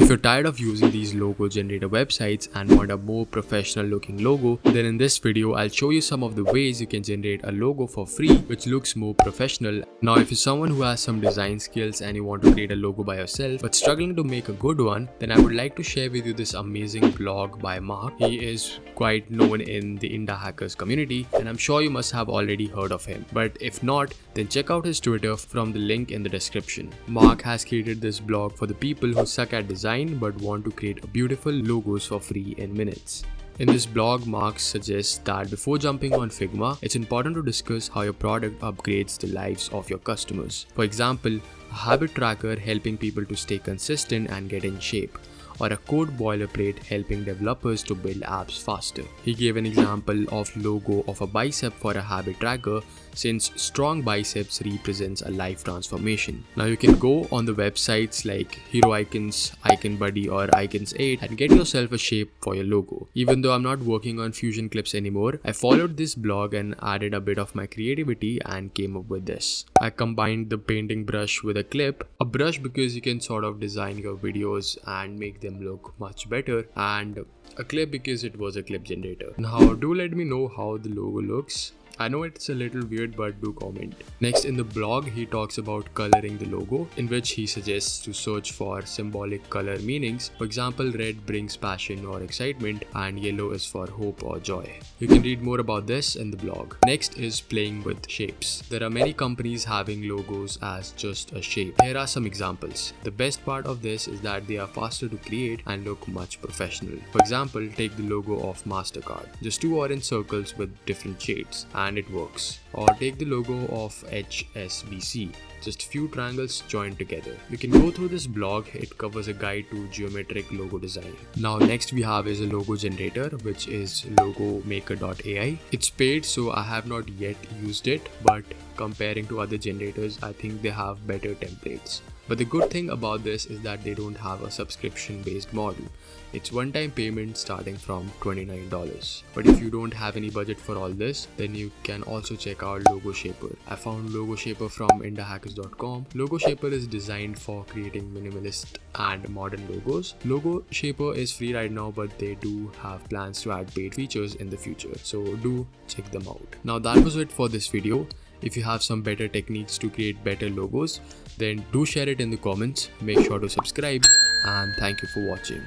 If you're tired of using these logo generator websites and want a more professional looking logo, then in this video I'll show you some of the ways you can generate a logo for free which looks more professional. Now if you're someone who has some design skills and you want to create a logo by yourself but struggling to make a good one, then I would like to share with you this amazing blog by Mark. He is quite known in the Indie Hackers community and I'm sure you must have already heard of him. But if not, then check out his Twitter from the link in the description. Mark has created this blog for the people who suck at design but want to create beautiful logos for free in minutes. In this blog, Mark suggests that before jumping on Figma, it's important to discuss how your product upgrades the lives of your customers. For example, a habit tracker helping people to stay consistent and get in shape, or a code boilerplate helping developers to build apps faster. He gave an example of logo of a bicep for a habit tracker, since strong biceps represents a life transformation. Now you can go on the websites like Hero Icons, Icon Buddy or Icons 8 and get yourself a shape for your logo. Even though I'm not working on Fusion clips anymore, I followed this blog and added a bit of my creativity and came up with this. I combined the painting brush with a clip, a brush because you can sort of design your videos and make them look much better, and a clip because it was a clip generator. Now do let me know how the logo looks. I know it's a little weird, but do comment. Next in the blog, he talks about coloring the logo, in which he suggests to search for symbolic color meanings. For example, red brings passion or excitement and yellow is for hope or joy. You can read more about this in the blog. Next is playing with shapes. There are many companies having logos as just a shape. Here are some examples. The best part of this is that they are faster to create and look much professional. For example, take the logo of MasterCard. Just two orange circles with different shades and it works. Or take the logo of HSBC, just few triangles joined together. You can go through this blog, it covers a guide to geometric logo design. Now next we have is a logo generator, which is logomaker.ai. It's paid, so I have not yet used it, but comparing to other generators, I think they have better templates. But the good thing about this is that they don't have a subscription based model. It's one-time payment starting from $29. But if you don't have any budget for all this, then you can also check out Logo Shaper. I found Logo Shaper from indiehackers.com. Logo Shaper is designed for creating minimalist and modern logos. Logo Shaper is free right now, but they do have plans to add paid features in the future. So do check them out. Now that was it for this video. If you have some better techniques to create better logos, then do share it in the comments. Make sure to subscribe and thank you for watching.